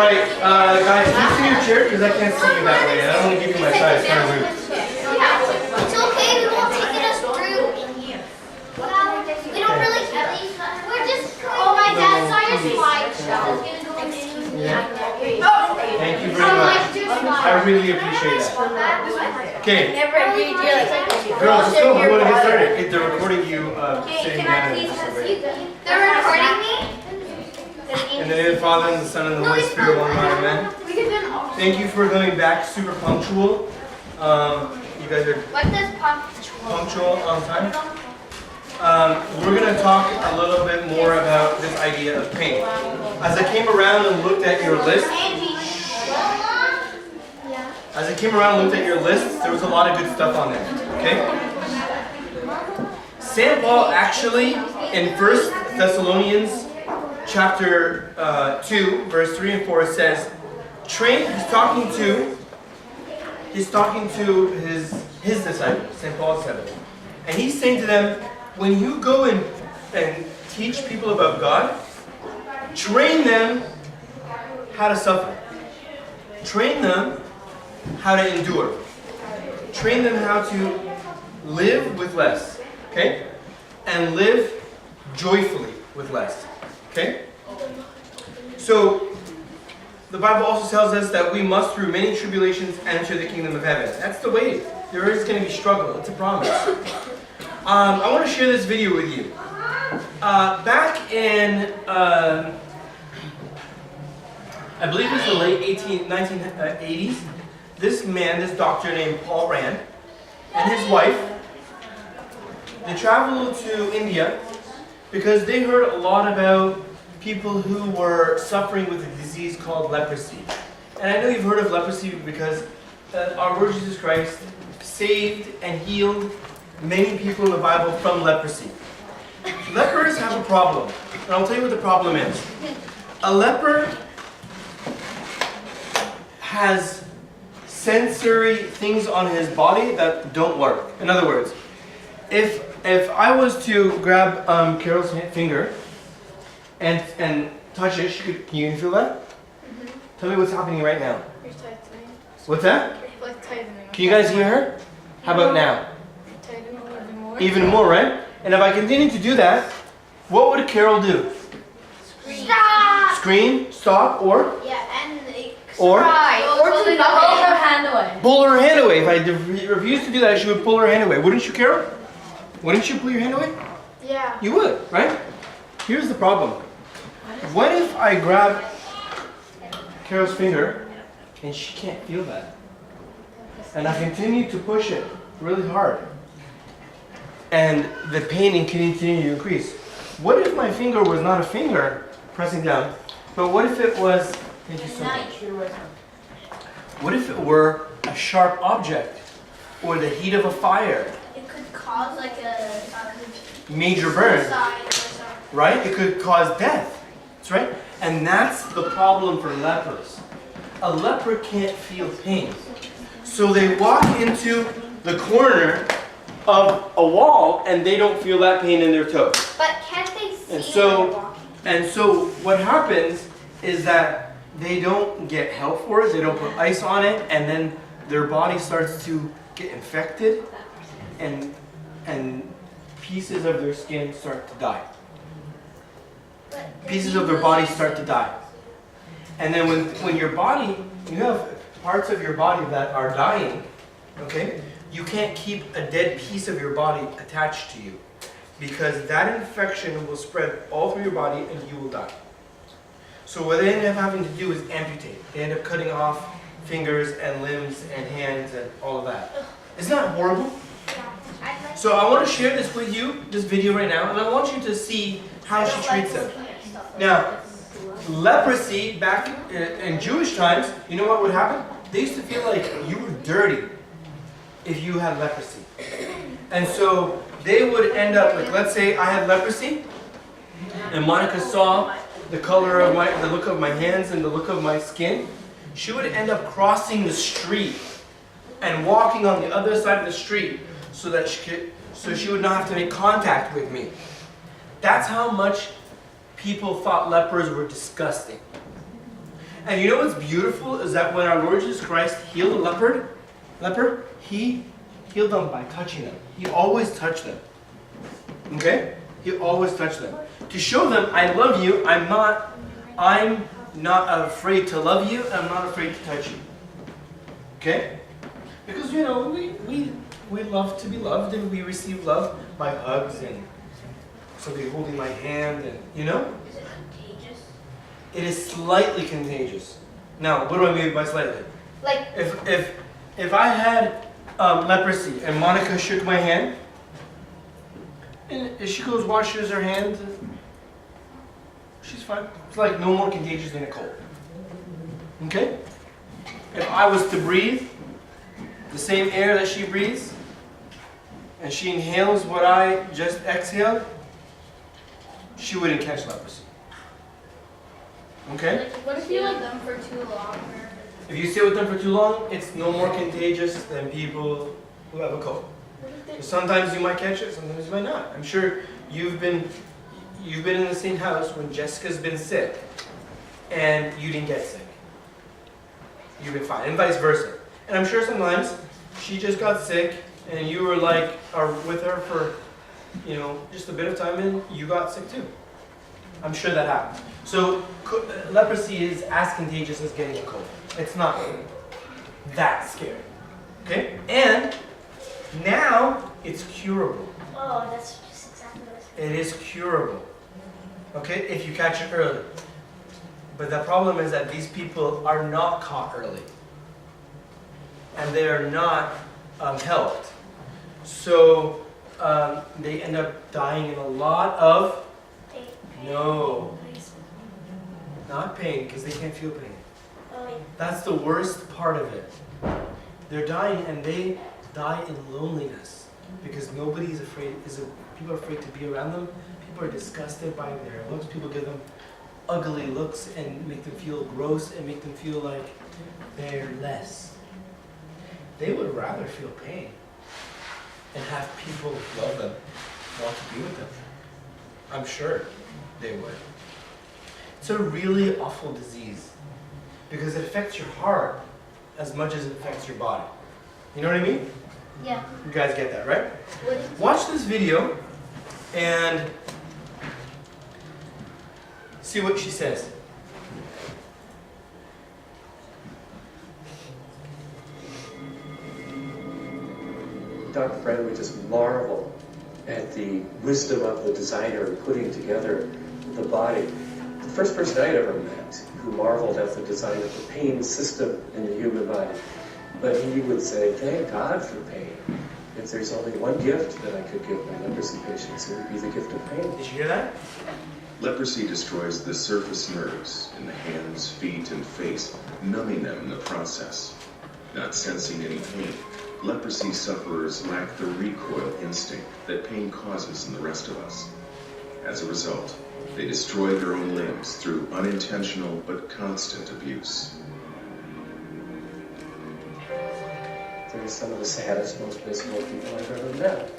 Alright, guys, can you see your chair? Because I can't see you that way. I don't want to give you my side. It's kind of rude. It's okay, we won't take it as rude. We don't really care. We're just oh my dad saw your slideshow. Thank you very much. I really appreciate that. Okay. Girls, let's go. We want to get started. They're recording you sitting down in this already. They're recording me? In the name of the Father, and the Son, and the Holy Spirit, one God, amen. Thank you for coming back super punctual. You guys are What does punctual on time. We're going to talk a little bit more about this idea of pain. As I came around and looked at your list, there was a lot of good stuff on there. Okay? St. Paul actually, in 1 Thessalonians chapter 2, verse 3 and 4 says, he's talking to his disciples, St. Paul's disciples. And he's saying to them, when you go and teach people about God, train them how to suffer. Train them how to endure. Train them how to live with less. Okay? And live joyfully with less. Okay? So, the Bible also tells us that we must, through many tribulations, enter the kingdom of heaven. That's the way. There is going to be struggle. It's a promise. I want to share this video with you. Back in, I believe it was the late 1980s, this doctor named Paul Rand, and his wife, they traveled to India because they heard a lot about people who were suffering with a disease called leprosy. And I know you've heard of leprosy because our Lord Jesus Christ saved and healed many people in the Bible from leprosy. Lepers have a problem, and I'll tell you what the problem is. A leper has sensory things on his body that don't work. In other words, if I was to grab Carol's finger and touch it, can you feel that? Tell me what's happening right now. You're tightening. What's that? You're like tightening. Can you guys hear her? How about now? Tightening even more. Even more, right? And if I continue to do that, what would Carol do? Stop! Scream, stop, or? Yeah, and Or? cry. Or to pull her hand away. Pull her hand away. If I refused to do that, she would pull her hand away. Wouldn't you, Carol? Wouldn't you pull your hand away? Yeah. You would, right? Here's the problem. What if I grab Carol's finger and she can't feel that? And I continue to push it really hard. And the pain can continue to increase. What if my finger was not a finger pressing down, but what if it was, thank you so much. What if it were a sharp object or the heat of a fire? It could cause like a Major burn, suicide or something. right? It could cause death. That's right. And that's the problem for lepers. A leper can't feel pain. So they walk into the corner of a wall and they don't feel that pain in their toe. But can't they see And when they're so, walking? what happens is that they don't get help for it, they don't put ice on it, and then their body starts to get infected and pieces of their skin start to die. Pieces of their body start to die. And then when your body, you have parts of your body that are dying, okay? You can't keep a dead piece of your body attached to you because that infection will spread all through your body and you will die. So what they end up having to do is amputate. They end up cutting off fingers and limbs and hands and all of that. Isn't that horrible? So I want to share this with you, this video right now, and I want you to see how she treats them. Now, leprosy back in Jewish times, you know what would happen? They used to feel like you were dirty if you had leprosy. And so they would end up, like, let's say I had leprosy, and Monica saw the color of the look of my hands and the look of my skin. She would end up crossing the street and walking on the other side of the street so that she would not have to make contact with me. That's how much people thought lepers were disgusting. And you know what's beautiful is that when our Lord Jesus Christ healed a leper, he healed them by touching them. He always touched them. Okay? He always touched them. To show them, I love you, I'm not afraid to love you, I'm not afraid to touch you. Okay? Because, you know, we love to be loved, and we receive love by hugs and somebody holding my hand, and, you know? Is it contagious? It is slightly contagious. Now, what do I mean by slightly? Like, If I had leprosy and Monica shook my hand, and if she goes washes her hands, she's fine. It's like no more contagious than a cold. Okay? If I was to breathe the same air that she breathes, and she inhales what I just exhaled, she wouldn't catch leprosy. Okay? Like, what if you like them for too long? Or... If you stay with them for too long, it's no more contagious than people who have a cold. Sometimes you might catch it, sometimes you might not. I'm sure you've been in the same house when Jessica's been sick and you didn't get sick. You've been fine, and vice versa. And I'm sure sometimes she just got sick and you were like are with her for, you know, just a bit of time and you got sick too. I'm sure that happens. So leprosy is as contagious as getting a cold. It's not that scary. Okay? And now it's curable. oh, that's just exactly what I said. It is curable. Okay? If you catch it early. But the problem is that these people are not caught early. And they are not helped. So they end up dying in a lot of no. Not pain, because they can't feel pain. Oh, yeah. That's the worst part of it. They're dying and they die in loneliness because nobody's afraid. People are afraid to be around them. People are disgusted by their looks. People give them ugly looks and make them feel gross and make them feel like they're less. They would rather feel pain and have people love them, want to be with them. I'm sure they would. It's a really awful disease because it affects your heart as much as it affects your body. You know what I mean? Yeah. You guys get that, right? What is Watch this video and see what she says. Dr. Brand would just marvel at the wisdom of the designer in putting together the body. The first person I'd ever met who marveled at the design of the pain system in the human body. But he would say, thank God for pain. If there's only one gift that I could give my leprosy patients, it would be the gift of pain. Did you hear that? Leprosy destroys the surface nerves in the hands, feet, and face, numbing them in the process. Not sensing any pain, leprosy sufferers lack the recoil instinct that pain causes in the rest of us. As a result, they destroy their own limbs through unintentional but constant abuse. They're some of the saddest, most miserable people I've ever met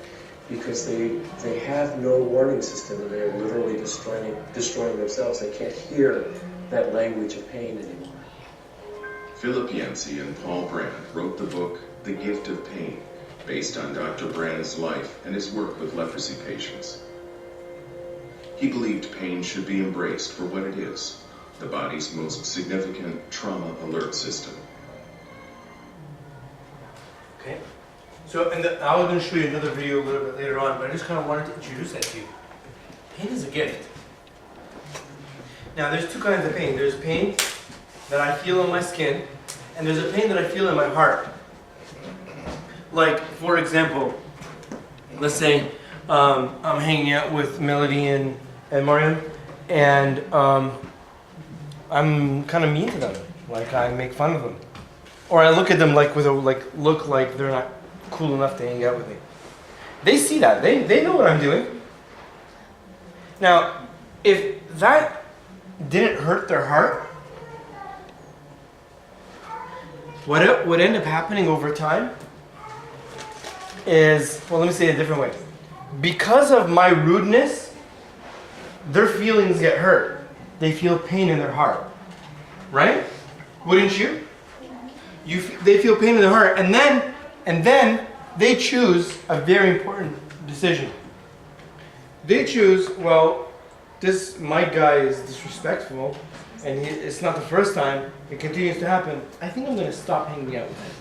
because they have no warning system and they're literally destroying themselves. They can't hear that language of pain anymore. Philip Yancey and Paul Brand wrote the book The Gift of Pain, based on Dr. Brand's life and his work with leprosy patients. He believed pain should be embraced for what it is, the body's most significant trauma alert system. Okay. So, I was going to show you another video a little bit later on, but I just kind of wanted to introduce that to you. Pain is a gift. Now, there's two kinds of pain. There's pain that I feel in my skin, and there's a pain that I feel in my heart. Like, for example, let's say I'm hanging out with Melody and Mariam, and I'm kind of mean to them. Like, I make fun of them. Or I look at them like with a look like they're not cool enough to hang out with me. They see that. They know what I'm doing. Now, if that didn't hurt their heart, what would end up happening over time is, well, let me say it a different way. Because of my rudeness, their feelings get hurt. They feel pain in their heart. Right? Wouldn't you? They feel pain in their heart, and then they choose a very important decision. They choose, well, my guy is disrespectful, and it's not the first time. It continues to happen. I think I'm going to stop hanging out with him.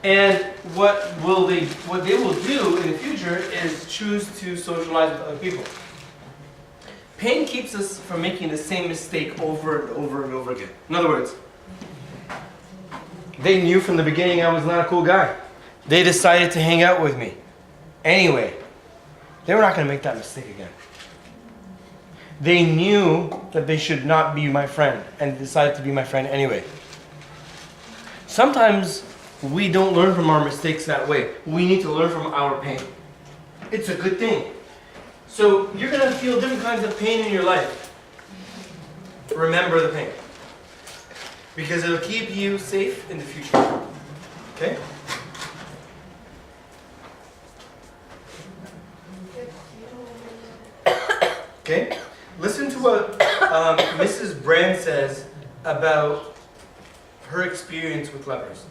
And what they will do in the future is choose to socialize with other people. Pain keeps us from making the same mistake over and over and over again. In other words, they knew from the beginning I was not a cool guy. They decided to hang out with me. Anyway, they were not going to make that mistake again. They knew that they should not be my friend and decided to be my friend anyway. Sometimes we don't learn from our mistakes that way. We need to learn from our pain. It's a good thing. So you're going to feel different kinds of pain in your life. Remember the pain. Because it'll keep you safe in the future. Okay? Okay? Listen to what Mrs. Brand says about her experience with lepers.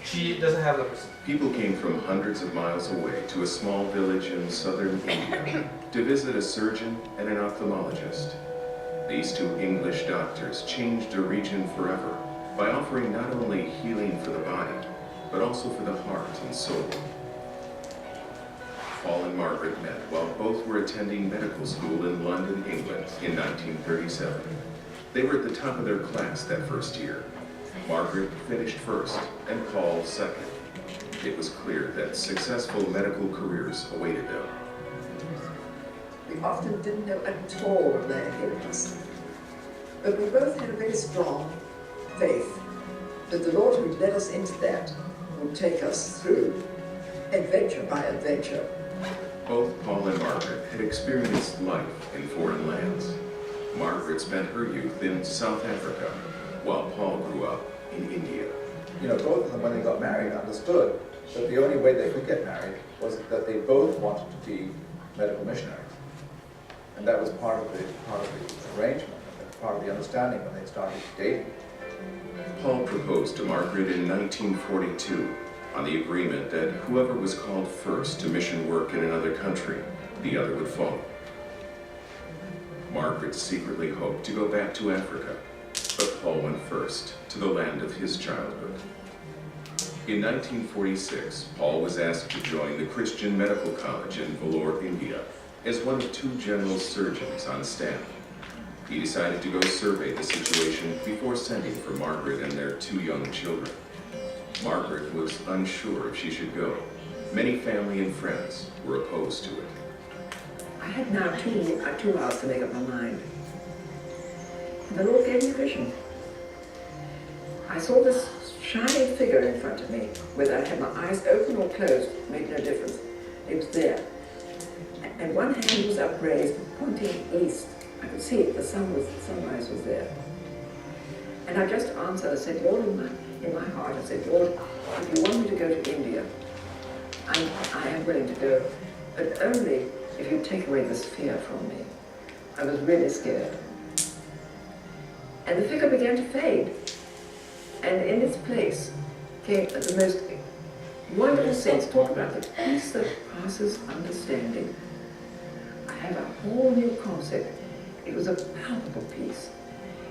She doesn't have leprosy. People came from hundreds of miles away to a small village in southern India to visit a surgeon and an ophthalmologist. These two English doctors changed a region forever by offering not only healing for the body, but also for the heart and soul. Paul and Margaret met while both were attending medical school in London, England in 1937. They were at the top of their class that first year. Margaret finished first and Paul second. It was clear that successful medical careers awaited them. We often didn't know at all what lay ahead of us. But we both had a very strong faith that the Lord who led us into that would take us through adventure by adventure. Both Paul and Margaret had experienced life in foreign lands. Margaret spent her youth in South Africa, while Paul grew up in India. You know, both of them, when they got married, understood that the only way they could get married was that they both wanted to be medical missionaries. And that was part of the arrangement, part of the understanding when they started dating. Paul proposed to Margaret in 1942 on the agreement that whoever was called first to mission work in another country, the other would follow. Margaret secretly hoped to go back to Africa, but Paul went first to the land of his childhood. In 1946, Paul was asked to join the Christian Medical College in Vellore, India, as one of two general surgeons on staff. He decided to go survey the situation before sending for Margaret and their two young children. Margaret was unsure if she should go. Many family and friends were opposed to it. I had now 2 hours to make up my mind. And the Lord gave me a vision. I saw this shining figure in front of me. Whether I had my eyes open or closed made no difference. It was there. And one hand was upraised, pointing east. I could see it, the sunrise was there. And I just answered, I said, Lord, in my heart, I said, Lord, if you want me to go to India, I am willing to go, but only if you take away this fear from me. I was really scared. And the figure began to fade. And in its place came the most wonderful sense. Talk about the peace that passes understanding. I have a whole new concept. It was a palpable peace.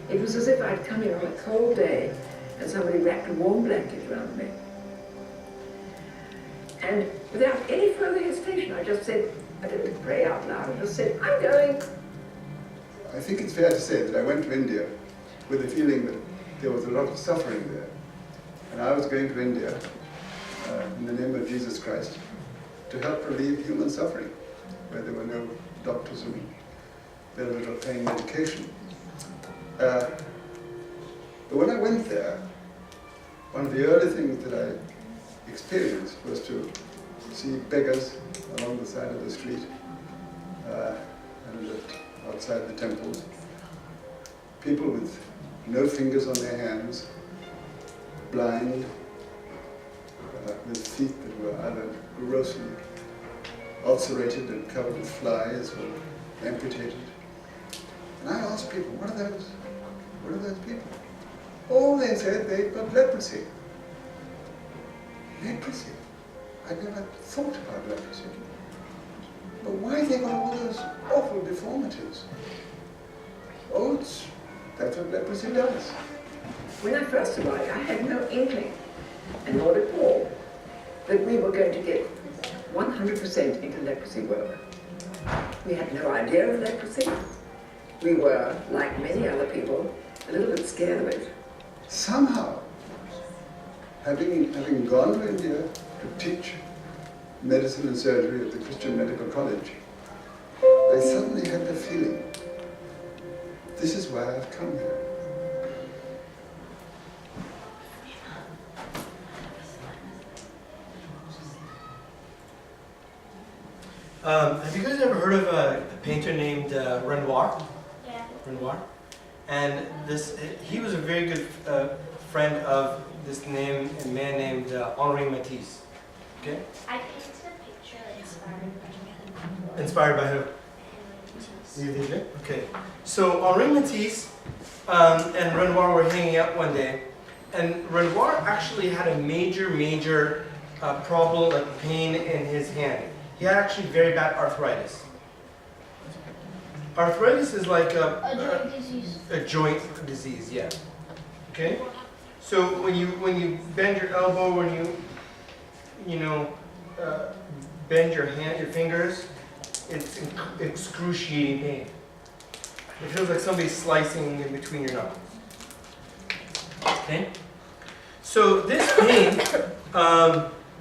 It was as if I'd come in on a cold day and somebody wrapped a warm blanket around me. And without any further hesitation, I just said, I didn't pray out loud, I just said, I'm going. I think it's fair to say that I went to India with the feeling that there was a lot of suffering there. And I was going to India in the name of Jesus Christ to help relieve human suffering, where there were no doctors and very little pain medication. But when I went there, one of the early things that I experienced was to see beggars along the side of the street and outside the temples, people with no fingers on their hands, blind, with feet that were either grossly ulcerated and covered with flies or amputated. And I asked people, what are those people? Oh, they said they've got leprosy. Leprosy? I'd never thought about leprosy. But why they got all those awful deformities? Oh, that's what leprosy does. When I first arrived, I had no inkling, and nor did Paul, that we were going to get 100% into leprosy work. We had no idea of leprosy. We were, like many other people, a little bit scared of it. Somehow, having gone to India to teach medicine and surgery at the Christian Medical College, I suddenly had the feeling, this is why I've come here. Have you guys ever heard of a painter named Renoir? Yeah. Renoir? And he was a very good friend of this man named Henri Matisse. Okay? I painted a picture inspired by Inspired by who? You did it? Okay. So Henri Matisse and Renoir were hanging out one day, and Renoir actually had a major problem, like pain in his hand. He had actually very bad arthritis. Arthritis is like A joint disease. a joint disease, yeah. Okay? So when you bend your elbow, when you bend your hand, your fingers, it's excruciating pain. It feels like somebody's slicing in between your knuckles. Okay? So this pain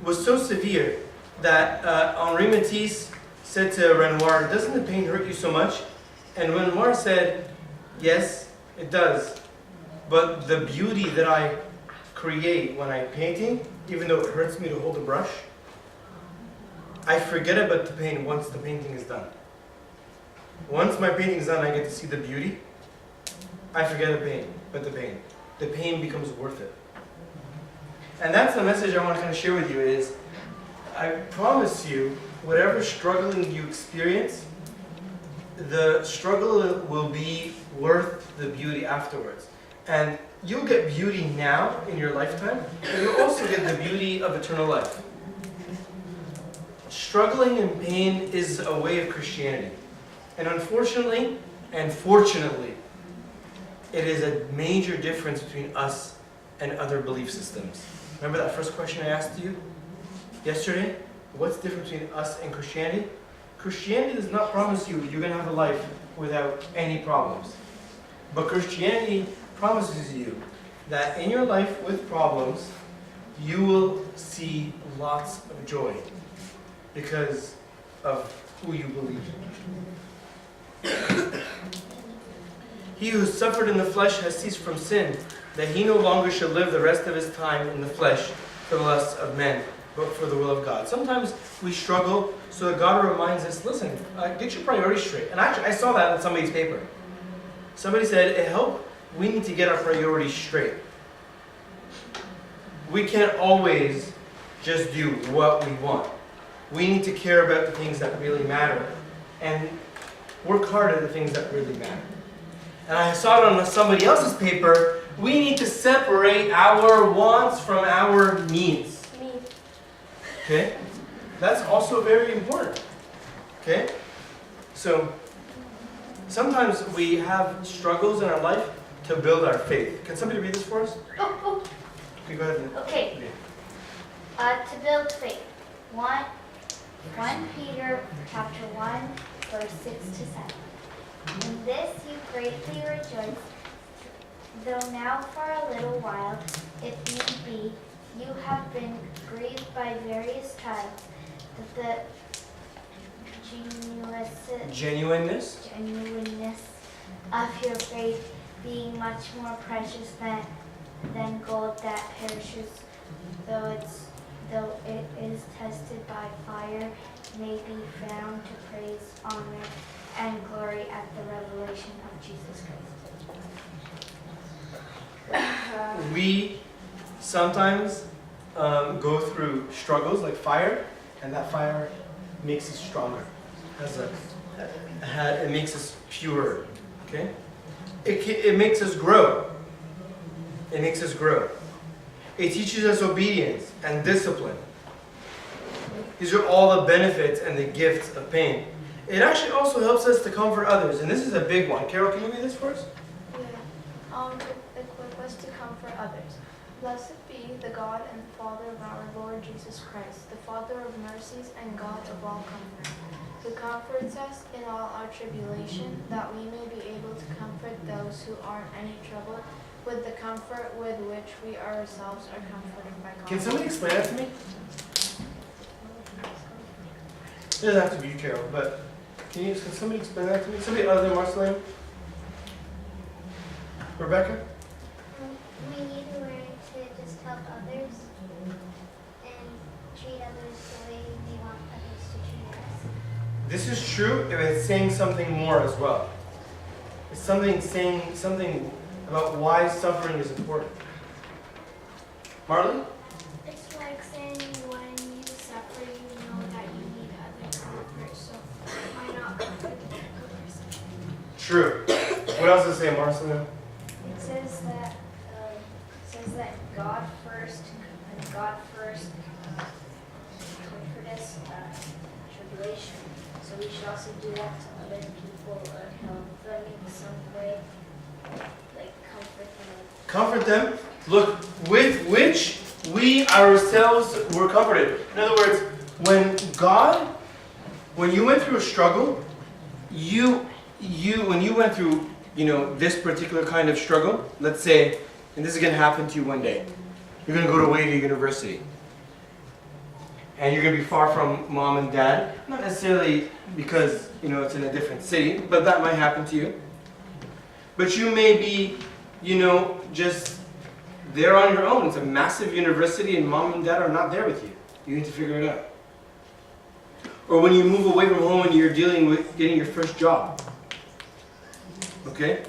was so severe that Henri Matisse said to Renoir, "Doesn't the pain hurt you so much?" And Renoir said, "Yes, it does. But the beauty that I create when I'm painting, even though it hurts me to hold a brush, I forget about the pain once the painting is done. Once my painting is done, I get to see the beauty. I forget the pain, but the pain becomes worth it." And that's the message I want to kind of share with you is, I promise you, whatever struggling you experience, the struggle will be worth the beauty afterwards. And you'll get beauty now in your lifetime, and you'll also get the beauty of eternal life. Struggling and pain is a way of Christianity. And unfortunately, and fortunately, it is a major difference between us and other belief systems. Remember that first question I asked you yesterday? What's the difference between us and Christianity? Christianity does not promise you you're going to have a life without any problems. But Christianity promises you that in your life with problems, you will see lots of joy because of who you believe in. He who suffered in the flesh has ceased from sin, that he no longer should live the rest of his time in the flesh for the lusts of men, but for the will of God. Sometimes we struggle, so that God reminds us, listen, get your priorities straight. And actually, I saw that on somebody's paper. Somebody said, we need to get our priorities straight. We can't always just do what we want. We need to care about the things that really matter and work hard at the things that really matter. And I saw it on somebody else's paper. We need to separate our wants from our needs. Okay? That's also very important. Okay? So, sometimes we have struggles in our life to build our faith. Can somebody read this for us? Okay, go ahead. Okay. To build faith. 1 Peter chapter 1, verse 6 to 7. In this you greatly rejoice, though now for a little while, if need be, you have been grieved by various trials, that the genuineness of your faith, being much more precious than gold that perishes, though it is tested by fire, may be found to praise, honor, and glory at the revelation of Jesus Christ. We sometimes go through struggles like fire, and that fire makes us stronger. It makes us purer. Okay? It makes us grow. It makes us grow. It teaches us obedience and discipline. These are all the benefits and the gifts of pain. It actually also helps us to comfort others. And this is a big one. Carol, can you read this for us? Yeah. To equip us to comfort others. Blessed be the God and Father of our Lord Jesus Christ, the Father of mercies and God of all comfort, who comforts us in all our tribulation, that we may be able to comfort those who are in any trouble with the comfort with which we ourselves are comforted by God. Can somebody explain that to me? It doesn't have to be you, Carol, but can somebody explain that to me? Somebody other than Marceline? Rebecca? We need to learn to just help others and treat others the way we want others to treat us. This is true if it's saying something more as well. It's saying something about why suffering is important. Marley? It's like saying when you suffer, you know that you need other comfort, so why not comfort the other person? True. What else does it say, Marceline? It says that God first comfort us tribulation. So we should also do that to other people or help them in some way, like comfort them. Comfort them. Look, with which we ourselves were comforted. In other words, when you went through a struggle, when you went through, this particular kind of struggle, let's say, and this is going to happen to you one day. You're going to go away to university. And you're going to be far from mom and dad. Not necessarily because, it's in a different city, but that might happen to you. But you may be, just there on your own. It's a massive university and mom and dad are not there with you. You need to figure it out. Or when you move away from home and you're dealing with getting your first job. Okay?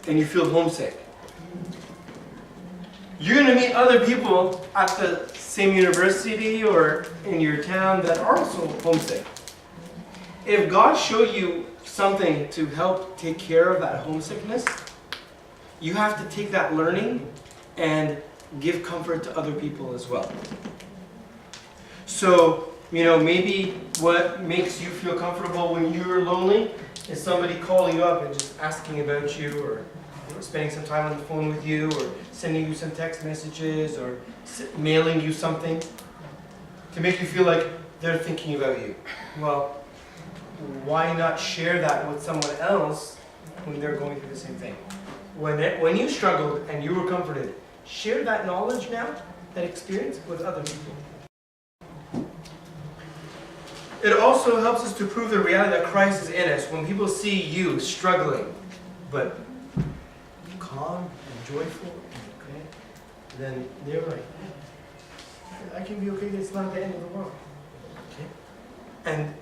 And you feel homesick. You're going to meet other people at the same university or in your town that are also homesick. If God showed you something to help take care of that homesickness, you have to take that learning and give comfort to other people as well. So, maybe what makes you feel comfortable when you're lonely is somebody calling you up and just asking about you, or spending some time on the phone with you, or sending you some text messages, or mailing you something to make you feel like they're thinking about you. Well, why not share that with someone else when they're going through the same thing? When you struggled and you were comforted, share that knowledge now, that experience, with other people. It also helps us to prove the reality that Christ is in us. When people see you struggling, but calm and joyful, okay, then they're like, I can be okay, it's not the end of the world. Okay? And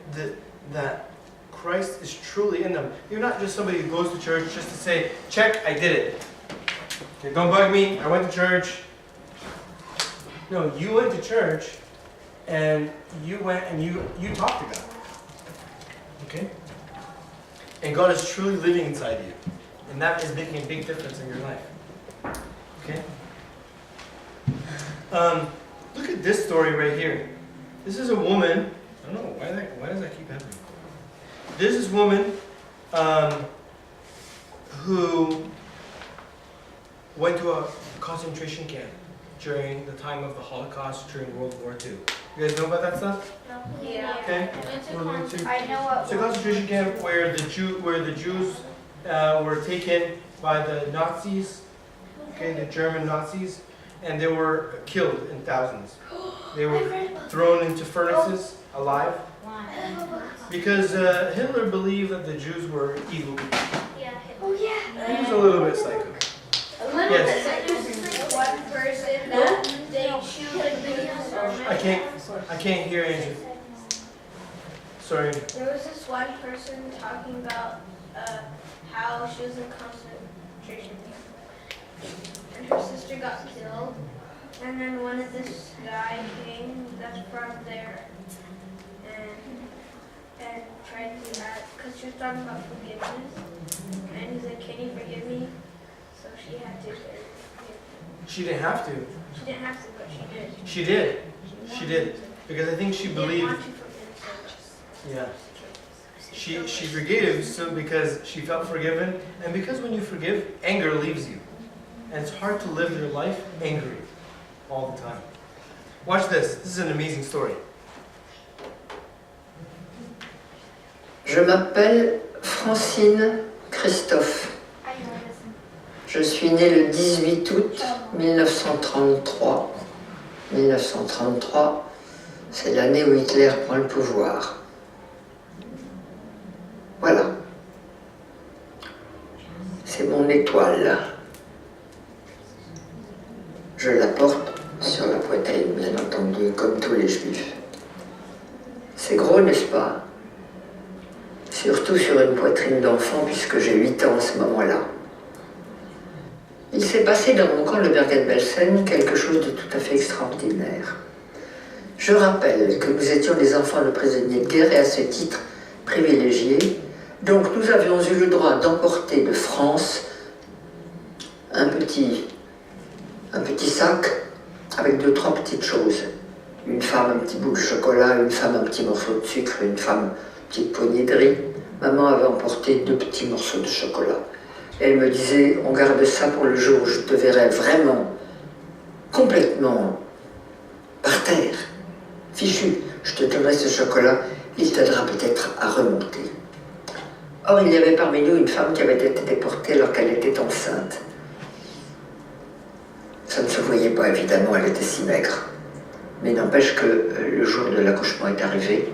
that Christ is truly in them. You're not just somebody who goes to church just to say, check, I did it. Okay, don't bug me, I went to church. No, you went to church and you went and you talked to God. Okay? And God is truly living inside you. And that is making a big difference in your life. Okay? Look at this story right here. This is a woman. I don't know, why does that keep happening? This is a woman who went to a concentration camp during the time of the Holocaust during World War II. You guys know about that stuff? No. Yeah. Okay. I know what. It's a concentration camp where the Jews were taken by the Nazis, okay, the German Nazis, and they were killed in thousands. They were thrown into furnaces alive because Hitler believed that the Jews were evil people. Yeah. Oh yeah. He was a little bit psycho. Yes. There's one person that they choose like the I can't hear Andrew. Sorry. There was this one person talking about how she was in concentration camp, and her sister got killed, and then one of this guy came that's from there, and tried to do that because she was talking about forgiveness, and he's like, Katie forgive me? So she had to. She didn't have to. She didn't have to, but she did. She did. She did. Because I think she She didn't believed. want to forgive, so Yeah. She forgave so because she felt forgiven, and because when you forgive, anger leaves you. And it's hard to live your life angry all the time. Watch this. This is an amazing story. Je m'appelle Francine Christophe. I know this. Je suis née le 18 août 1933. 1933, c'est l'année où Hitler prend le pouvoir. Voilà. C'est mon étoile. Je la porte sur la poitrine, bien entendu, comme tous les juifs. C'est gros, n'est-ce pas? Surtout sur une poitrine d'enfant, puisque j'ai 8 ans en ce moment-là. Il s'est passé dans mon camp de Bergen-Belsen quelque chose de tout à fait extraordinaire. Je rappelle que nous étions les enfants de prisonniers de guerre et à ce titre privilégiés. Donc nous avions eu le droit d'emporter de France un petit sac avec 2-3 petites choses. Une femme, un petit bout de chocolat, une femme, un petit morceau de sucre, une femme, une petite poignée de riz. Maman avait emporté 2 petits morceaux de chocolat. Et elle me disait, on garde ça pour le jour où je te verrai vraiment, complètement par terre, fichu. Je te donnerai ce chocolat, il t'aidera peut-être à remonter. Or, il y avait parmi nous une femme qui avait été déportée alors qu'elle était enceinte. Ça ne se voyait pas, évidemment, elle était si maigre. Mais n'empêche que le jour de l'accouchement est arrivé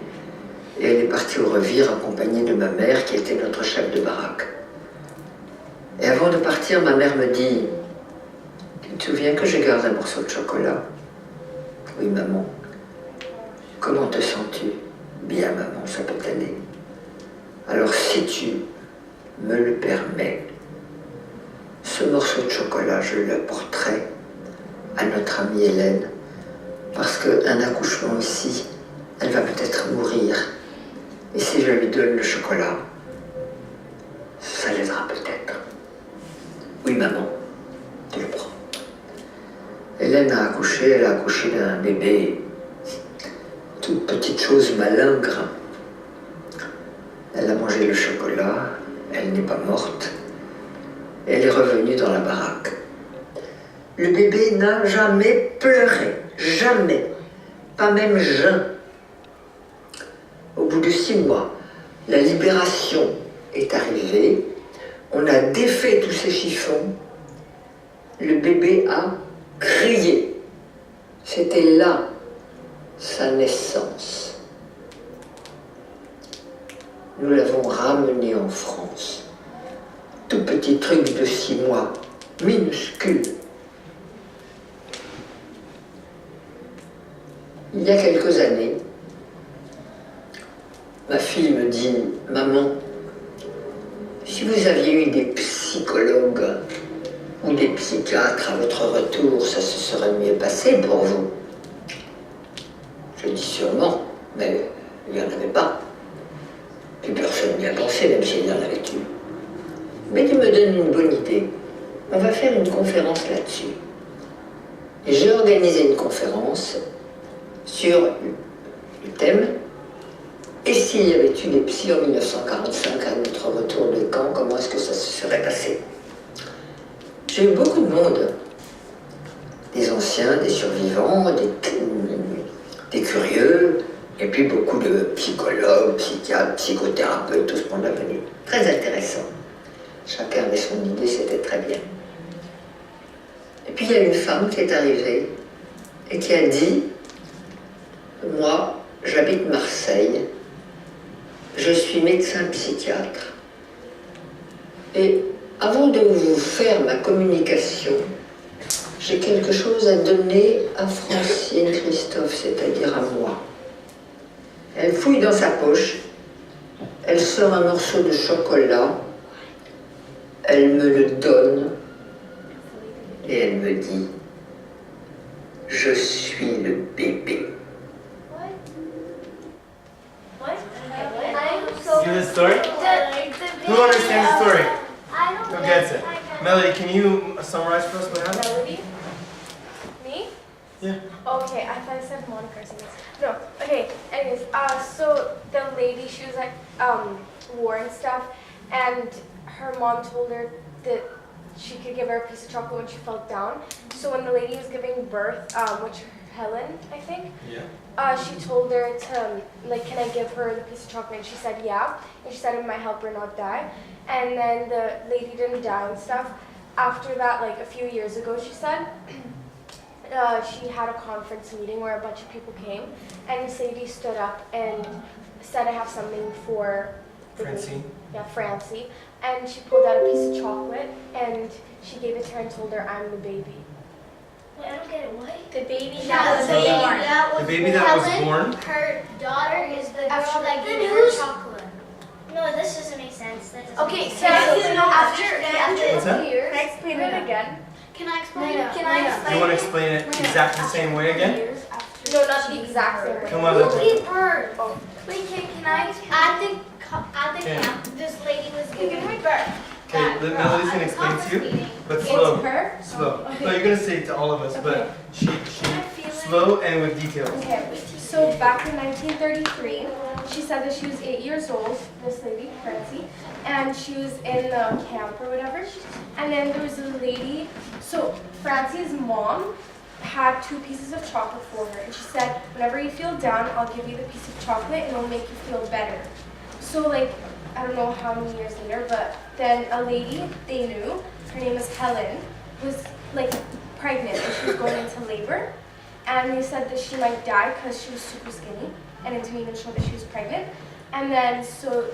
et elle est partie au revire accompagnée de ma mère qui était notre chef de baraque. Et avant de partir, ma mère me dit « Tu te souviens que je garde un morceau de chocolat ?»« Oui, maman. »« Comment te sens-tu ?»« Bien, maman, ça peut aller. »« Alors, si tu me le permets, ce morceau de chocolat, je le porterai à notre amie Hélène, parce qu'un accouchement ici, elle va peut-être mourir. Et si je lui donne le chocolat, ça l'aidera peut-être. » Oui, maman, tu le prends. Hélène a accouché, elle a accouché d'un bébé, toute petite chose malingre. Elle a mangé le chocolat, elle n'est pas morte. Elle est revenue dans la baraque. Le bébé n'a jamais pleuré, jamais, pas même jeun. Au bout de 6 mois, la libération est arrivée. On a défait tous ces chiffons. Le bébé a crié. C'était là sa naissance. Nous l'avons ramené en France. Tout petit truc de 6 mois, minuscule. Il y a quelques années, ma fille me dit « Maman, si vous aviez eu des psychologues ou des psychiatres à votre retour, ça se serait mieux passé pour vous. » Je dis sûrement, mais il n'y en avait pas. Plus personne n'y a pensé, même s'il y en avait eu. Mais tu me donnes une bonne idée. On va faire une conférence là-dessus. Et j'ai organisé une conférence sur le thème « Et s'il y avait eu des psys en 1945 à notre retour de camp, comment est-ce que ça se serait passé ?» J'ai eu beaucoup de monde, des anciens, des survivants, des curieux, et puis beaucoup de psychologues, psychiatres, psychothérapeutes, tout ce qu'on a venu. Très intéressant. Chacun avait son idée, c'était très bien. Et puis il y a une femme qui est arrivée et qui a dit « Moi, j'habite Marseille, je suis médecin psychiatre. Et avant de vous faire ma communication, j'ai quelque chose à donner à Francine Christophe, c'est-à-dire à moi. » Elle fouille dans sa poche, elle sort un morceau de chocolat, elle me le donne et elle me dit « Je suis le bébé. » I'm so See the story? Who understands the story? I don't Who get Melody, can you summarize for us what happened? Melody? Me? Yeah. Okay, I thought I said Monica or something. No, okay, anyways, so the lady, she was like, war and stuff, and her mom told her that she could give her a piece of chocolate when she fell down. So when the lady was giving birth, which Helen, I think, she told her to, like, can I give her the piece of chocolate? And she said, yeah. And she said it might help her not die. And then the lady didn't die and stuff. After that, like a few years ago, she said, she had a conference meeting where a bunch of people came. And this lady stood up and said, I have something for the Francine. baby. Yeah, Francie. And she pulled out a piece of chocolate and she gave it to her and told her, I'm the baby. Wait, I don't get it. What? The baby That was born. The baby that was born? Her daughter is the girl that Then gave her who's- chocolate. No, this doesn't make sense. That doesn't Okay, make so sense. after What's that? years, can I explain it again? Can I explain No, it? can I Do explain you want to explain it exactly the same way again? No, not the exact same way. Come on, Who let's gave birth? Oh. Wait, can I? At the Yeah. camp, this lady was giving birth. Okay, That let girl Melody's at gonna the explain to you, conference meeting. but It's slow. her? Slow. Okay. No, you're gonna say it to all of us, but she slow and with details. Okay, so back in 1933, she said that she was 8 years old, this lady, Francie, and she was in the camp or whatever. And then there was a lady, so Francie's mom had 2 pieces of chocolate for her. And she said, whenever you feel down, I'll give you the piece of chocolate and it'll make you feel better. So like, I don't know how many years later, but then a lady they knew, her name was Helen, was like pregnant and she was going into labor. And they said that she might die because she was super skinny and it didn't even show that she was pregnant. And then so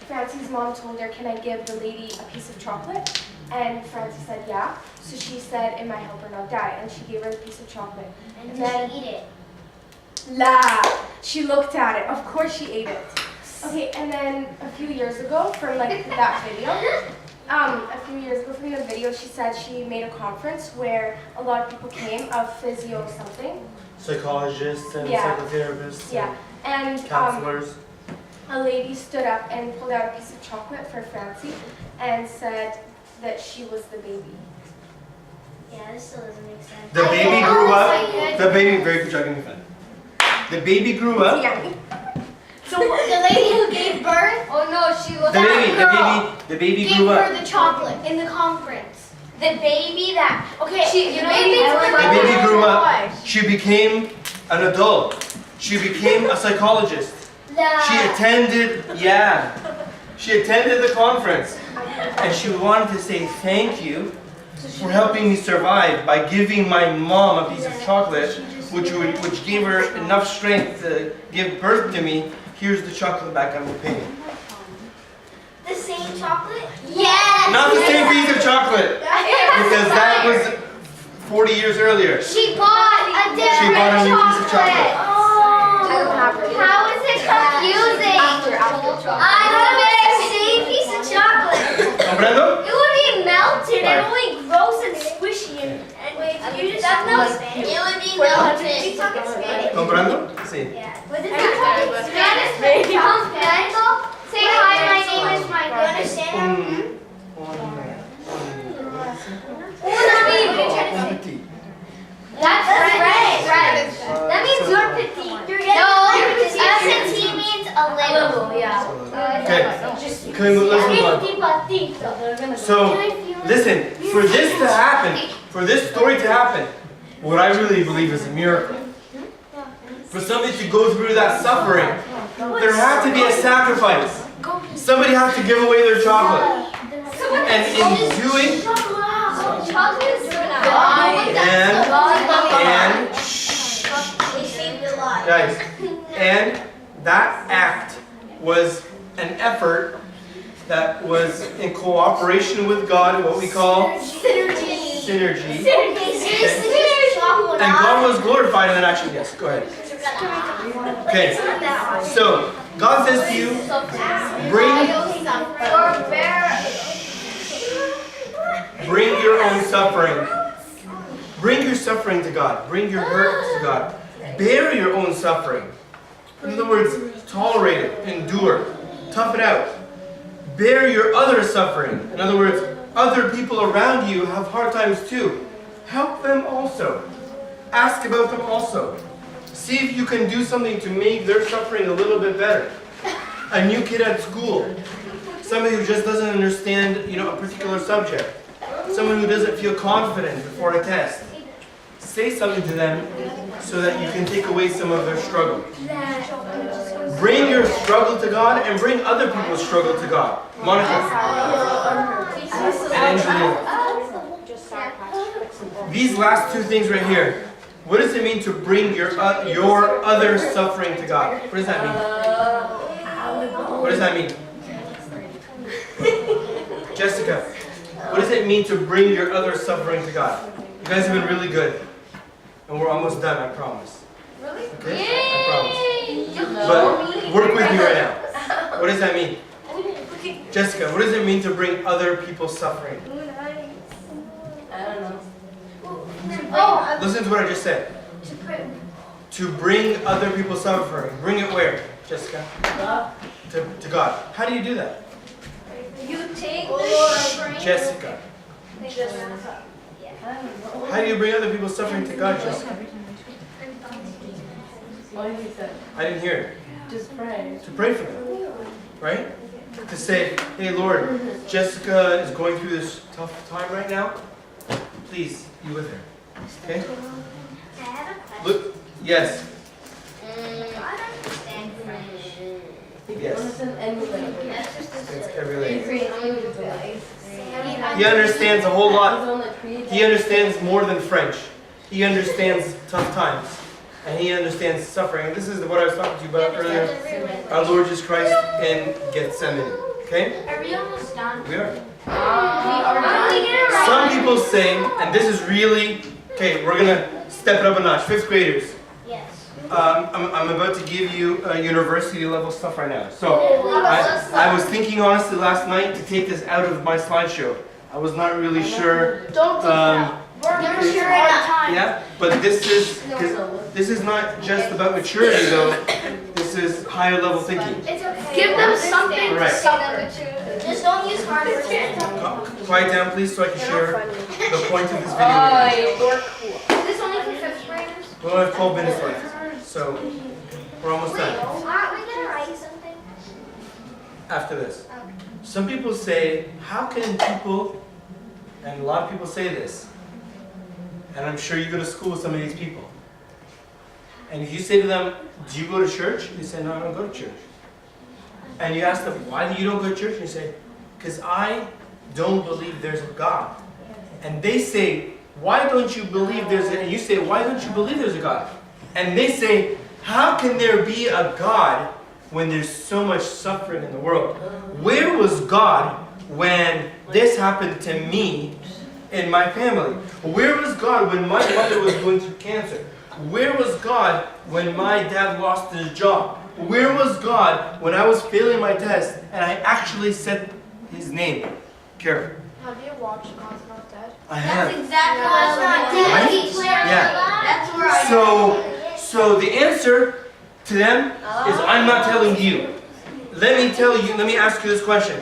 Francie's mom told her, can I give the lady a piece of chocolate? And Francie said, yeah. So she said it might help her not die. And she gave her a piece of chocolate. And And did then, she eat it? la, she looked at it. Of course she ate it. Okay, and then a few years ago from like that video, she said she made a conference where a lot of people came of physio something. Psychologists and Yeah. psychotherapists Yeah, and and counselors. a lady stood up and pulled out a piece of chocolate for Francie and said that she was the baby. Yeah, this still doesn't make sense. The baby I grew know, up. it's like The baby, very good job, give me fun. The baby grew up. Yeah. So the lady who gave birth, Oh no, she was The baby gave grew her up. the chocolate in the conference. the baby that. Okay, She, you the know baby The baby grew up. She became an adult. She became a psychologist. She attended, she attended the conference. And she wanted to say thank you for helping me survive by giving my mom a piece of chocolate, which gave her enough strength to give birth to me. Here's the chocolate back on the penny. The same chocolate? Yes. Not the same piece of chocolate, because that was 40 years earlier. She bought a different She bought a new piece of chocolate. Oh. I don't have her. How is it confusing? After chocolate. I don't know the same piece of chocolate. Comprendo? It would be melted and Right. only gross and squishy and Wait, you just that's not Spanish? It would be You melted. talk in Spanish? Comprendo? Sí. Yeah. What is that? Spanish? Comprendo? Say hi, my name is You Michael. understand? Un petit. That's right. That means you're petite. No, petite means a little. Yeah. Okay. Let's move on. So, listen, for this to happen, for this story to happen, what I really believe is a miracle. For somebody to go through that suffering, there had to be a sacrifice. Somebody has to give away their chocolate. And in doing, guys, and that act was an effort that was in cooperation with God, what we call synergy. And God was glorified in that action. Yes, go ahead. Okay, so God says to you, bring your own suffering. Bring your suffering to God. Bring your hurt to God. Bear your own suffering. In other words, tolerate it, endure, tough it out. Bear your other suffering. In other words, other people around you have hard times too. Help them also. Ask about them also. See if you can do something to make their suffering a little bit better. A new kid at school, somebody who just doesn't understand, a particular subject, someone who doesn't feel confident before a test. Say something to them so that you can take away some of their struggle. Bring your struggle to God and bring other people's struggle to God. Monica and Angelina. These last two things right here. What does it mean to bring your other suffering to God? What does that mean? What does that mean? Jessica, what does it mean to bring your other suffering to God? You guys have been really good. And we're almost done, I promise. Really? Okay? I promise. But work with me right now. What does that mean? Jessica, what does it mean to bring other people's suffering? I don't know. Listen to what I just said. To bring other people's suffering. Bring it where, Jessica? To God. How do you do that? You take the Jessica. How do you bring other people's suffering to God, Jessica? I didn't hear it. Just pray. To pray for them. Right? To say, hey Lord, Jessica is going through this tough time right now. Please be with her. Okay? I have a question. Look, yes. God understand French. Yes. That's just It's a every lady. silly. He understands a whole lot. He understands more than French. He understands tough times. And he understands suffering. And this is what I was talking to you about earlier. Our Lord Jesus Christ in Gethsemane. Okay? Are we almost done? We are. We are done. Some people say, and this is really, okay, we're going to step it up a notch. 5th graders. Yes. I'm about to give you university level stuff right now. So I was thinking honestly last night to take this out of my slideshow. I was not really sure. Don't do that. We're gonna share it time. Yeah, but this is not just about maturity though. This is higher level thinking. It's okay. Give them something to Correct. suffer. Just don't use hard words. Quiet down please so I can share the point of this video with you. Is this only for 5th graders? We only have 12 minutes left. So we're almost done. Aren't we gonna write something? After this. Some people say, how can people, and a lot of people say this, and I'm sure you go to school with some of these people. And if you say to them, do you go to church? They say, no, I don't go to church. And you ask them, why do you don't go to church? And you say, because I don't believe there's a God. And they say, why don't you believe there's a, and you say, why don't you believe there's a God? And they say, how can there be a God when there's so much suffering in the world? Where was God when this happened to me in my family? Where was God when my mother was going through cancer? Where was God when my dad lost his job? Where was God when I was failing my test and I actually said his name? Karen. Have you watched God's Not Dead? I have. Exactly what I was Right? Yeah. So the answer to them is I'm not telling you. Let me ask you this question.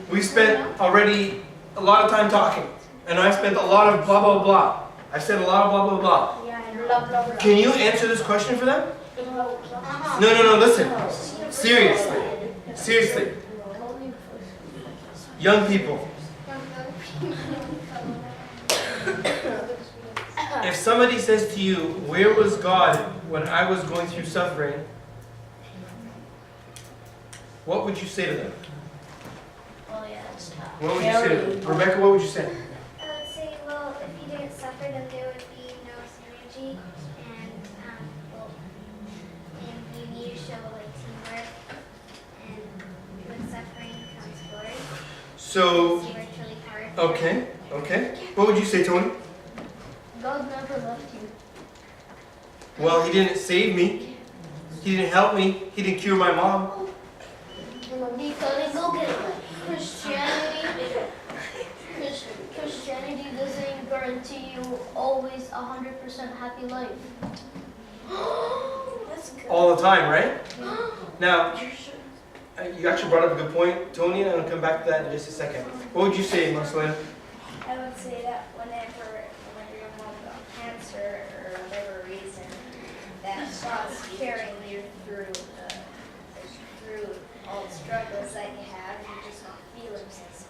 We spent already a lot of time talking. And I spent a lot of blah, blah, blah. I said a lot of blah, blah, blah. Can you answer this question for them? No, listen. Seriously. Young people. If somebody says to you, where was God when I was going through suffering? What would you say to them? Well, yeah, it's tough. What would you say to them? Rebecca, what would you say? I would say, well, if you didn't suffer, then there would be no synergy, and you need to show like teamwork, and with suffering comes glory. So, It's virtually hard. okay. What would you say, Tony? God never left you. Well, he didn't save me. He didn't help me. He didn't cure my mom. Because Christianity doesn't guarantee you always 100% happy life. That's good. All the time, right? Now, You actually brought up a good point, Tony, and I'll come back to that in just a second. What would you say, Marcelina? I would say that whenever your mom got cancer or whatever reason, that God's carrying you through all the struggles that you have, and you're just not feeling it.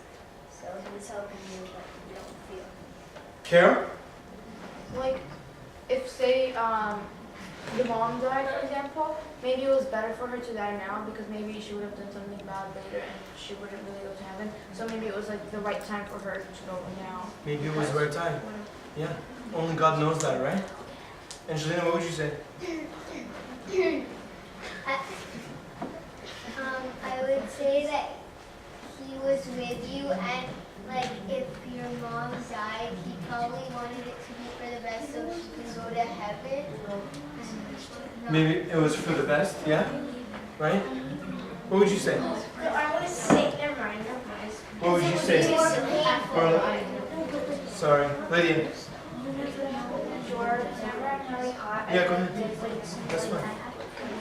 So He's helping you, but you don't feel. Kara? Like, if say the mom died, for example, maybe it was better for her to die now because maybe she would have done something bad later and she wouldn't really go to heaven. So maybe it was like the right time for her to go now. Maybe it was the right time. Yeah. Only God knows that, right? Angelina, what would you say? I would say that He was with you, and like if your mom died, He probably wanted it to be for the best so she can go to heaven. Maybe it was for the best, yeah? Right? What would you say? No, I want to say, never mind. What would you say? Marla? Sorry. Lydia? Whenever I'm really hot, Yeah, go ahead. That's fine.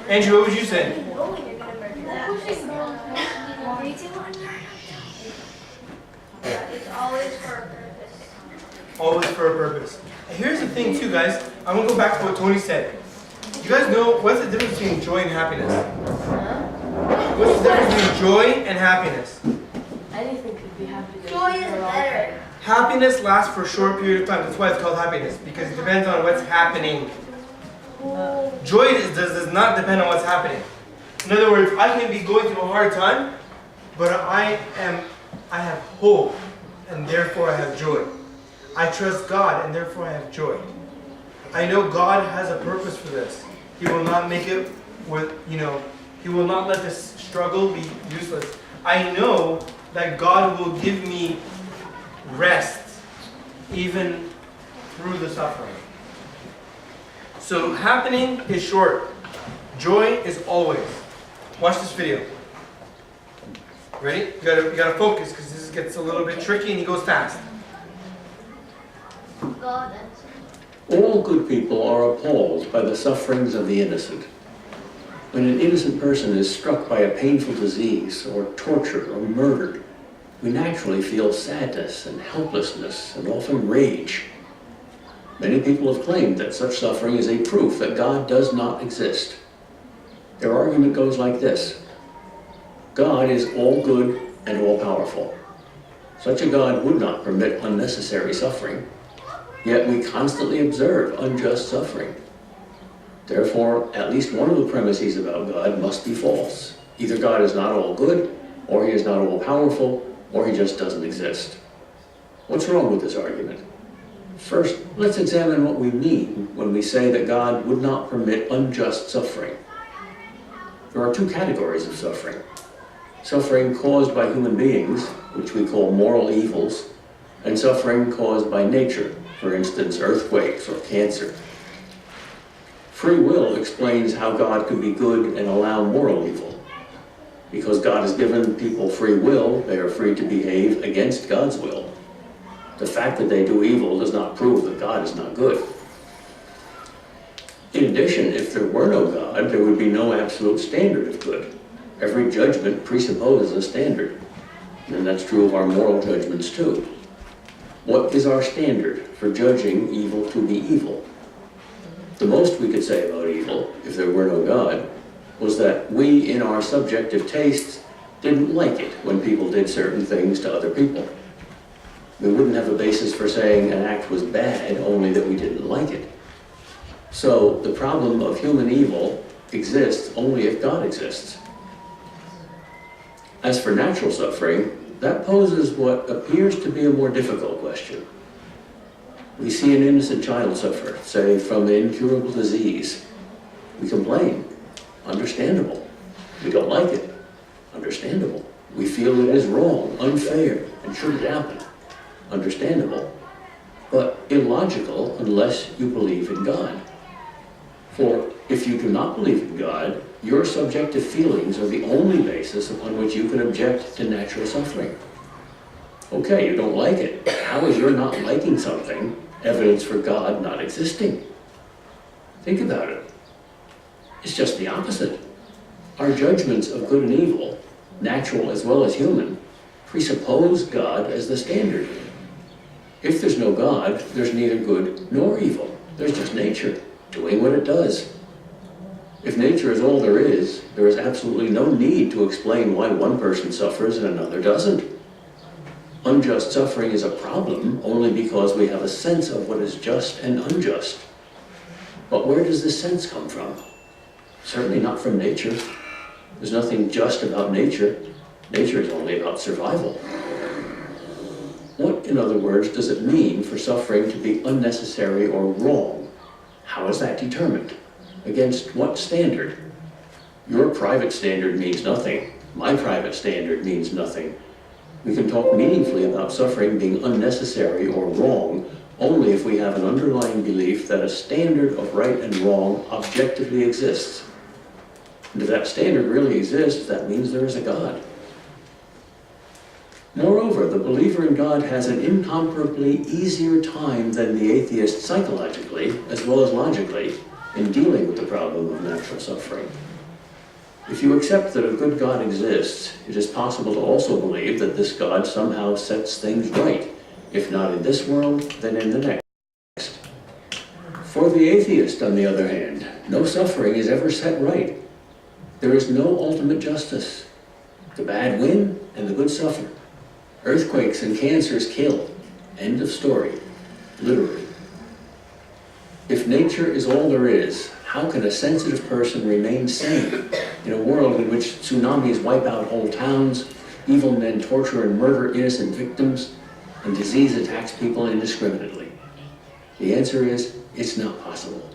Andrew, what would you say? It's always for a purpose. Always for a purpose. And here's the thing too, guys. I'm going to go back to what Tony said. You guys know, what's the difference between joy and happiness? What's the difference between joy and happiness? Anything could be happiness. Joy is better. Happiness lasts for a short period of time. That's why it's called happiness, because it depends on what's happening. Joy does not depend on what's happening. In other words, I can be going through a hard time, but I have hope, and therefore I have joy. I trust God, and therefore I have joy. I know God has a purpose for this. He will not make it with, He will not let this struggle be useless. I know that God will give me rest, even through the suffering. So happening is short. Joy is always. Watch this video. Ready? You gotta focus because this gets a little bit tricky and he goes fast. God. All good people are appalled by the sufferings of the innocent. When an innocent person is struck by a painful disease, or tortured, or murdered, we naturally feel sadness and helplessness and often rage. Many people have claimed that such suffering is a proof that God does not exist. Their argument goes like this: God is all good and all powerful. Such a God would not permit unnecessary suffering. Yet we constantly observe unjust suffering. Therefore, at least one of the premises about God must be false. Either God is not all good, or He is not all powerful, or He just doesn't exist. What's wrong with this argument? First, let's examine what we mean when we say that God would not permit unjust suffering. There are two categories of suffering. Suffering caused by human beings, which we call moral evils, and suffering caused by nature, for instance, earthquakes or cancer. Free will explains how God could be good and allow moral evil. Because God has given people free will, they are free to behave against God's will. The fact that they do evil does not prove that God is not good. In addition, if there were no God, there would be no absolute standard of good. Every judgment presupposes a standard, and that's true of our moral judgments too. What is our standard for judging evil to be evil? The most we could say about evil, if there were no God, was that we, in our subjective tastes, didn't like it when people did certain things to other people. We wouldn't have a basis for saying an act was bad, only that we didn't like it. So the problem of human evil exists only if God exists. As for natural suffering, that poses what appears to be a more difficult question. We see an innocent child suffer, say, from an incurable disease. We complain. Understandable. We don't like it. Understandable. We feel it is wrong, unfair, and shouldn't happen. Understandable. But illogical unless you believe in God. For if you do not believe in God, your subjective feelings are the only basis upon which you can object to natural suffering. Okay, you don't like it. How is your not liking something evidence for God not existing? Think about it. It's just the opposite. Our judgments of good and evil natural as well as human, presuppose God as the standard. If there's no God, there's neither good nor evil. There's just nature, doing what it does. If nature is all there is absolutely no need to explain why one person suffers and another doesn't. Unjust suffering is a problem only because we have a sense of what is just and unjust. But where does this sense come from? Certainly not from nature. There's nothing just about nature. Nature is only about survival. What, in other words, does it mean for suffering to be unnecessary or wrong? How is that determined? Against what standard? Your private standard means nothing. My private standard means nothing. We can talk meaningfully about suffering being unnecessary or wrong only if we have an underlying belief that a standard of right and wrong objectively exists. And if that standard really exists, that means there is a God. Moreover, the believer in God has an incomparably easier time than the atheist psychologically, as well as logically, in dealing with the problem of natural suffering. If you accept that a good God exists, it is possible to also believe that this God somehow sets things right, if not in this world, then in the next. For the atheist, on the other hand, no suffering is ever set right. There is no ultimate justice. The bad win and the good suffer. Earthquakes and cancers kill. End of story. Literally. If nature is all there is, how can a sensitive person remain sane in a world in which tsunamis wipe out whole towns, evil men torture and murder innocent victims, and disease attacks people indiscriminately? The answer is, it's not possible.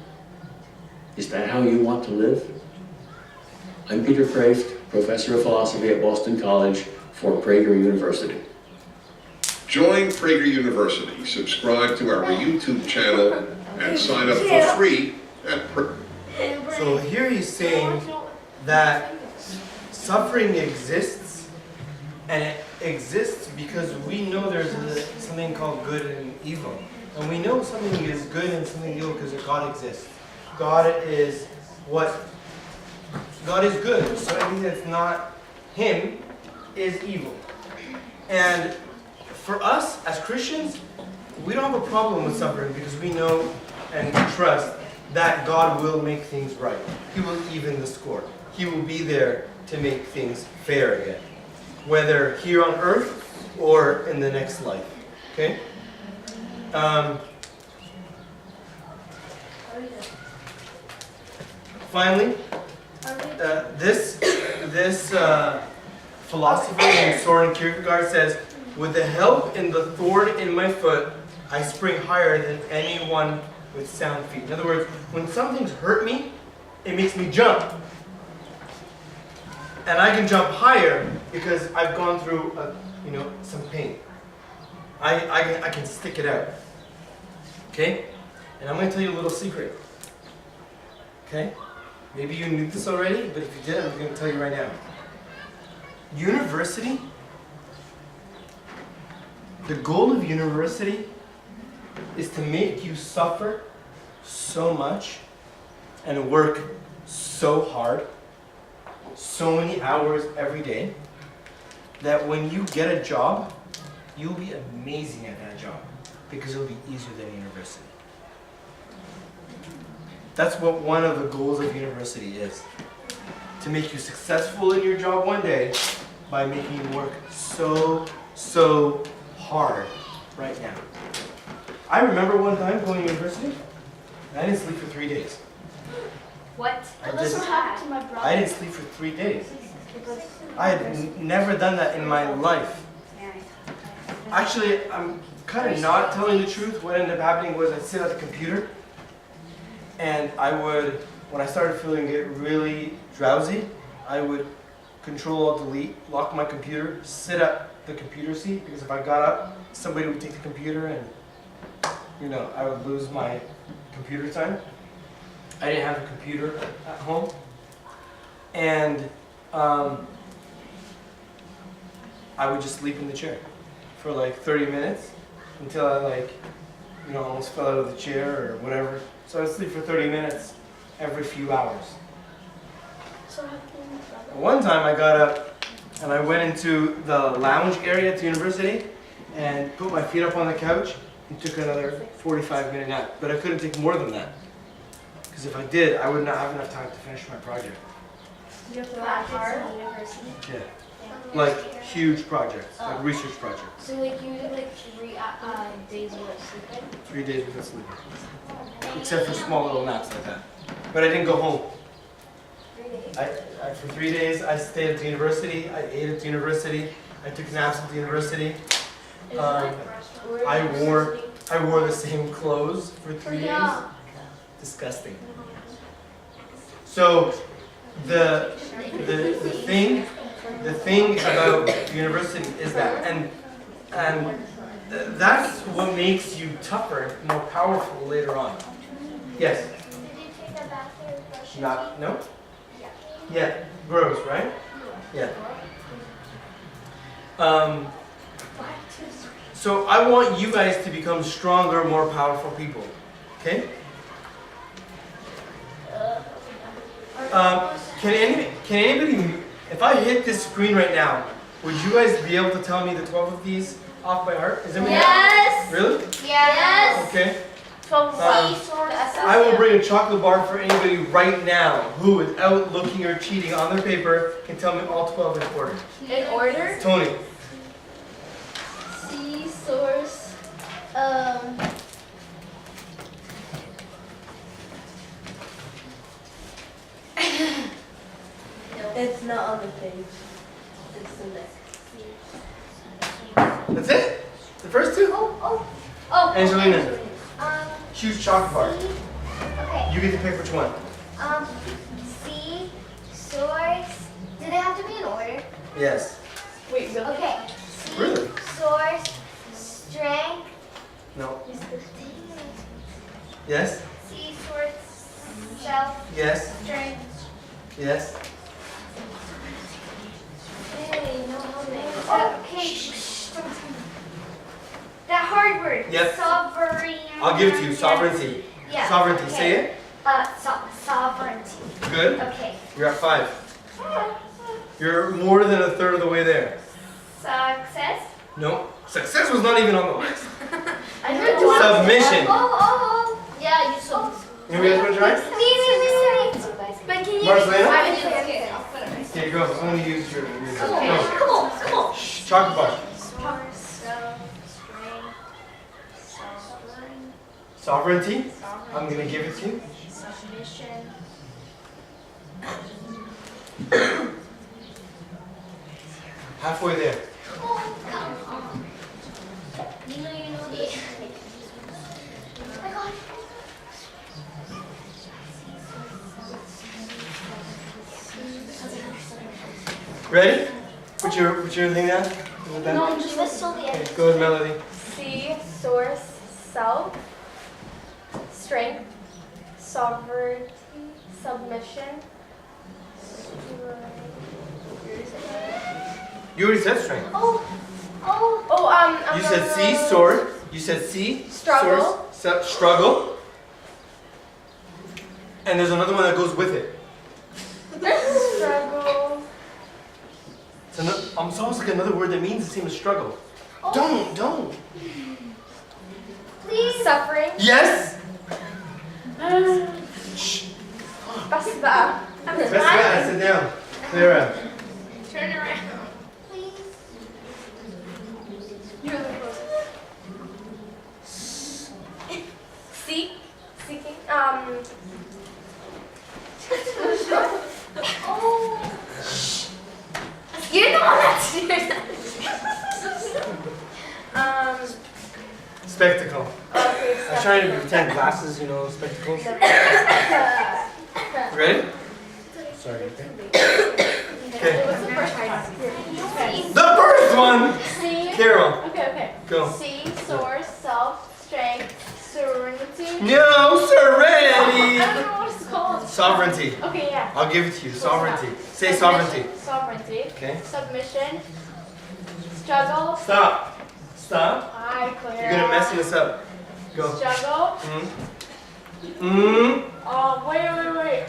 Is that how you want to live? I'm Peter Kraft, Professor of Philosophy at Boston College for Prager University. Join Prager University, subscribe to our YouTube channel, and sign up for free at So here he's saying that suffering exists, and it exists because we know there's something called good and evil. And we know something is good and something evil because God exists. God is good, so anything that's not Him is evil. And for us as Christians, we don't have a problem with suffering because we know and trust that God will make things right. He will even the score. He will be there to make things fair again, whether here on earth or in the next life. Okay? Finally, this philosopher named Soren Kierkegaard says, "With the help in the thorn in my foot, I spring higher than anyone with sound feet." In other words, when something's hurt me, it makes me jump. And I can jump higher because I've gone through some pain. I can stick it out. Okay? And I'm going to tell you a little secret. Okay? Maybe you knew this already, but if you didn't, I'm going to tell you right now. University, the goal of university is to make you suffer so much and work so hard, so many hours every day, that when you get a job, you'll be amazing at that job because it'll be easier than university. That's what one of the goals of university is. To make you successful in your job one day by making you work so hard right now. I remember one time going to university, and I didn't sleep for 3 days. What? That's what happened to my brother. I didn't sleep for 3 days. I had never done that in my life. Actually, I'm kind of not telling the truth. What ended up happening was I'd sit at the computer, and when I started feeling it really drowsy, I would Control-Alt-Delete, lock my computer, sit at the computer seat, because if I got up, somebody would take the computer and, I would lose my computer time. I didn't have a computer at home. And I would just sleep in the chair for like 30 minutes until I almost fell out of the chair or whatever. So I'd sleep for 30 minutes every few hours. So what happened to my brother? One time I got up and I went into the lounge area at the university and put my feet up on the couch and took another 45-minute nap. But I couldn't take more than that. Because if I did, I would not have enough time to finish my project. You have to work hard at university. Yeah. Like huge projects, like research projects. So like you did like 3 days without sleeping? 3 days without sleeping. Except for small little naps like that. But I didn't go home. 3 days? For 3 days, I stayed at the university. I ate at the university. I took naps at the university. I wore the same clothes for 3 days. Disgusting. So the thing about university is that, and that's what makes you tougher, more powerful later on. Yes. Did you take a bath there with brush your Not teeth? no. Yeah. Gross, right? Yeah. So I want you guys to become stronger, more powerful people. Okay? Can anybody, if I hit this screen right now, would you guys be able to tell me the 12 of these off by heart? Is anybody? Yes. Really? Yes. Okay. 12 I will bring a chocolate bar for anybody right now who, without looking or cheating on their paper, can tell me all 12 in order. In order? Tony. C source. It's not on the page. It's the next. That's it? The first two? Oh. Angelina. Huge chocolate bar. Okay. You get to pick which one. C, source. Do they have to be in order? Yes. Wait, really? Okay. C, Really? source, strength. No. Yes? C, source, self, Yes? strength. Yes? Hey, no helping. Okay. That hard word. Yep. Sovereign. I'll give it to you. Sovereignty. Yeah. Sovereignty. Okay. Say it. Sovereignty. Good. Okay. You're at 5. You're more than a third of the way there. Success. No. Success was not even on the list. I know. Submission. Oh. Yeah, you saw. You guys want to try? Me. But can you? Marcelina? I would do it. I'll put it. Okay, go. I'm going to use your music. Okay. Go. Come on. Shh. Chocolate bar. Sovereignty. I'm going to give it to you. Submission. Halfway there. Oh, come on. You know it. I got it. Ready? Put your thing down. Is it done? No, just whistle the Okay, end. go ahead, Melody. C source self, strength, sovereignty, submission. You already said strength. You said C, sword. You said C, Struggle. source, struggle. And there's another one that goes with it. Struggle. It's almost like another word that means the same as struggle. Don't. Please. Suffering. Yes. Basta. Best bet. Sit down. Clear out. Turn around. Please. You're the closest. Seeking. You're the one that's Spectacle. Okay, I'm trying to pretend glasses, spectacles. Ready? Sorry. Okay. What's the first one? The first one. C. Carol. Okay. Go. C, source, self, strength, serenity. No, serenity. I don't know what it's called. Sovereignty. Okay, yeah. I'll give it to you. Sovereignty. Say sovereignty. Sovereignty. Okay. Submission. Struggle. Stop. Stop. Hi, Claire. You're gonna mess this up. Go. Struggle. Oh, wait.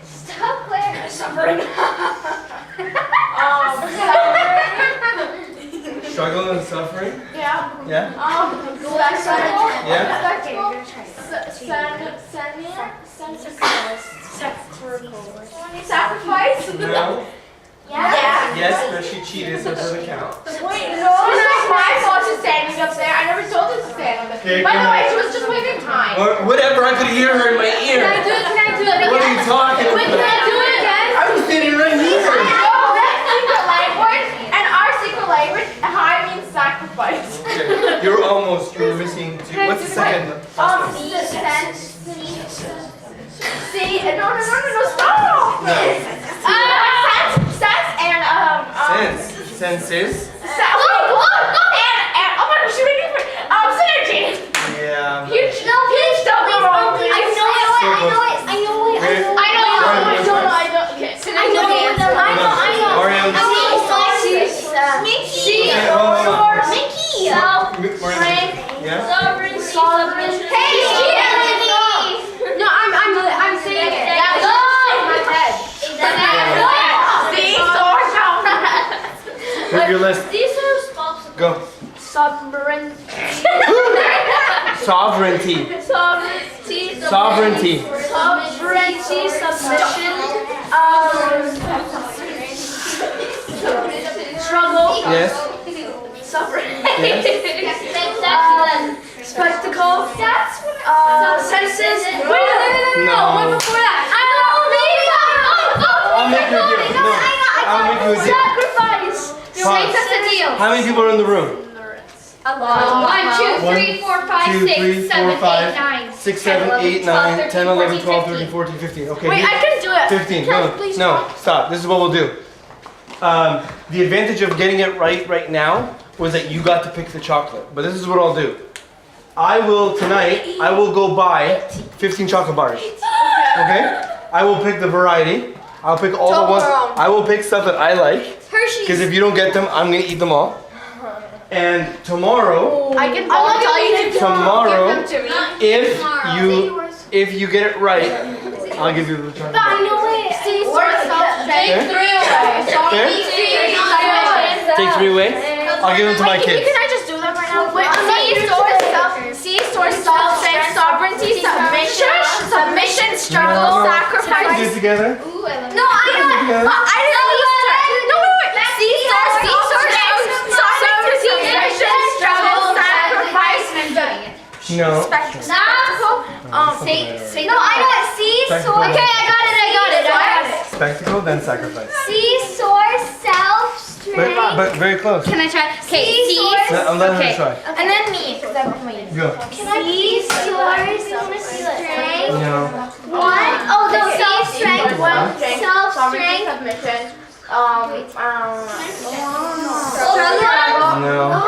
Stop, Claire. Suffering. Struggle and suffering? Yeah. Yeah? Sacrifice? No. Yeah. Yes, but she cheated, so it doesn't count. Wait, no, it's not my fault she's standing up there. I never told her to stand up there. Okay, By go the way, ahead. she was just waving time. Or whatever, I could hear her in my ear. Can I do it again? What are you talking Wait, can I about? do it again? I was standing right here. I know, that's secret language, and our secret language, high means sacrifice. Okay, you're almost, you're missing two. What's the second? See, no, stop! No. Sense and, Sense. Senses? and, oh my gosh, she made me, synergy! Yeah. Huge double wrong. I know it. Okay. Mariam. Mickey. Okay, hold on. Mickey. Mariam. Yeah? Sovereignty. Hey, no, I'm saying it. That was in my head. See, Read your list. These are responsible. Go. Sovereignty. Sovereignty. Sovereignty. Sovereignty. Sovereignty. Submission. Struggle. Yes. Suffering. Yes. Spectacle. Senses. Wait, No. Wait before that. I'll make you a deal. No. I'll make you a deal. Sacrifice. Pause. That's a deal. How many people are in the room? A lot. 1, 2, 3, 4, 5, 2, 6, 3, 7, 4, 5, 8, 9, 6, 7, 8, 9, 10, 11, 12, 13, 14, 15. Okay. Wait, here- I can do it. 15. No, stop. This is what we'll do. The advantage of getting it right now was that you got to pick the chocolate. But this is what I'll do. I will go buy 15 chocolate bars. Okay? I will pick the variety. I'll pick all the ones. I will pick stuff that I like. Because if you don't get them, I'm gonna eat them all. And tomorrow, I can tell you to tomorrow, give them to me. if you get it right, I'll give you the chocolate bar. Take 3 away. Okay? Take 3 away. I'll give them to my kids. Can I just do that right now? Wait, self-strength, sovereignty, submission, struggle, Do it sacrifice. together. No, I didn't. No, wait. Sovereignty, submission, struggle, sacrifice, No. spectacle. No, I got seesaw. Okay, I got it. Spectacle, then sacrifice. Seesaw, self-strength. But very close. Can I try? Okay, I'm letting her try. And then me, because I put my ears. Go. Seesaw, strength. No. One. Oh, no, self-strength. Sovereignty, Self-strength. submission. No.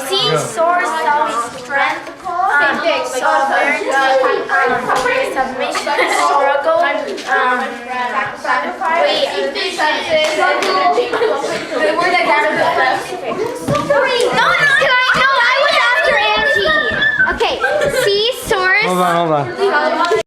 Seesaw, self-strength. Submission, struggle, sacrifice. Wait, the word I got No, I was after Angie. Okay, seesaw. Hold on.